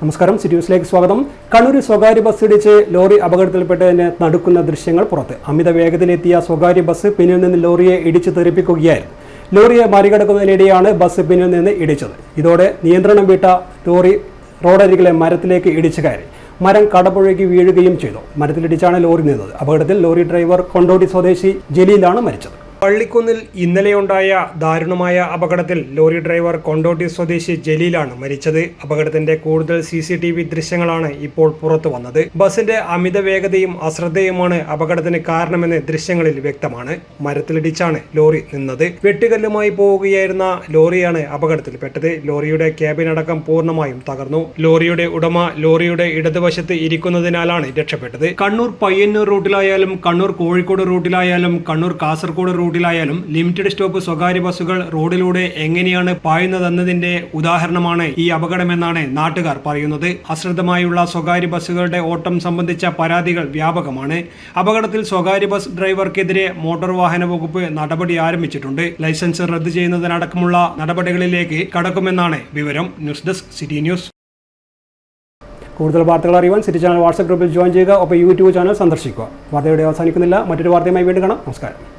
നമസ്കാരം, സിറ്റിയൂസിലേക്ക് സ്വാഗതം. കണ്ണൂരിൽ സ്വകാര്യ ബസ് ഇടിച്ച് ലോറി അപകടത്തിൽപ്പെട്ടതിന് നടുക്കുന്ന ദൃശ്യങ്ങൾ പുറത്ത്. അമിത വേഗതയിലെത്തിയ സ്വകാര്യ ബസ് പിന്നിൽ നിന്ന് ലോറിയെ ഇടിച്ചു തെറിപ്പിക്കുകയായിരുന്നു. ലോറിയെ മറികടക്കുന്നതിനിടെയാണ് ബസ് പിന്നിൽ നിന്ന് ഇടിച്ചത്. ഇതോടെ നിയന്ത്രണം വിട്ട ലോറി റോഡരികിലെ മരത്തിലേക്ക് ഇടിച്ചു കയറി. മരം കടപുഴകി വീഴുകയും ചെയ്തു. മരത്തിലിടിച്ചാണ് ലോറി നിന്നത്. അപകടത്തിൽ ലോറി ഡ്രൈവർ കൊണ്ടോട്ടി സ്വദേശി ജലീലാണ് മരിച്ചത്. പള്ളിക്കുന്നിൽ ഇന്നലെയുണ്ടായ ദാരുണമായ അപകടത്തിൽ ലോറി ഡ്രൈവർ കൊണ്ടോട്ടി സ്വദേശി ജലീലാണ് മരിച്ചത്. അപകടത്തിന്റെ കൂടുതൽ CCTV ദൃശ്യങ്ങളാണ് ഇപ്പോൾ പുറത്തു വന്നത്. ബസിന്റെ അമിത വേഗതയും അശ്രദ്ധയുമാണ് അപകടത്തിന് കാരണമെന്ന് ദൃശ്യങ്ങളിൽ വ്യക്തമാണ്. മരത്തിലിടിച്ചാണ് ലോറി നിന്നത്. വെട്ടുകല്ലുമായി പോവുകയായിരുന്ന ലോറിയാണ് അപകടത്തിൽപ്പെട്ടത്. ലോറിയുടെ ക്യാബിൻ അടക്കം പൂർണ്ണമായും തകർന്നു. ലോറിയുടെ ഉടമ ലോറിയുടെ ഇടതുവശത്ത് ഇരിക്കുന്നതിനാലാണ് രക്ഷപ്പെട്ടത്. കണ്ണൂർ പയ്യന്നൂർ റൂട്ടിലായാലും കണ്ണൂർ കോഴിക്കോട് റൂട്ടിലായാലും കണ്ണൂർ കാസർഗോഡ് റൂട്ടിലായാലും ലിമിറ്റഡ് സ്റ്റോപ്പ് സ്വകാര്യ ബസ്സുകൾ റോഡിലൂടെ എങ്ങനെയാണ് പായുന്നതെന്നതിന്റെ ഉദാഹരണമാണ് ഈ അപകടമെന്നാണ് നാട്ടുകാർ പറയുന്നത്. അശ്രദ്ധമായുള്ള സ്വകാര്യ ബസ്സുകളുടെ ഓട്ടം സംബന്ധിച്ച പരാതികൾ വ്യാപകമാണ്. അപകടത്തിൽ സ്വകാര്യ ബസ് ഡ്രൈവർക്കെതിരെ മോട്ടോർ വാഹന വകുപ്പ് നടപടി ആരംഭിച്ചിട്ടുണ്ട്. ലൈസൻസ് റദ്ദു ചെയ്യുന്നതിനടക്കമുള്ള നടപടികളിലേക്ക് കടക്കുമെന്നാണ് വിവരം. News desk city news. കൂടുതൽ വാർത്തകൾ അറിയുവാൻ സിറ്റി ചാനൽ വാട്സ്ആപ്പ് ഗ്രൂപ്പിൽ ജോയിൻ ചെയ്യുക. ഒപ്പം യൂട്യൂബ് ചാനൽ സന്ദർശിക്കുക. വാർത്തയുടെ അവസാനിക്കുന്നില്ല. മറ്റൊരു വാർത്തയുമായി വീണ്ടും കാണാം. നമസ്കാരം.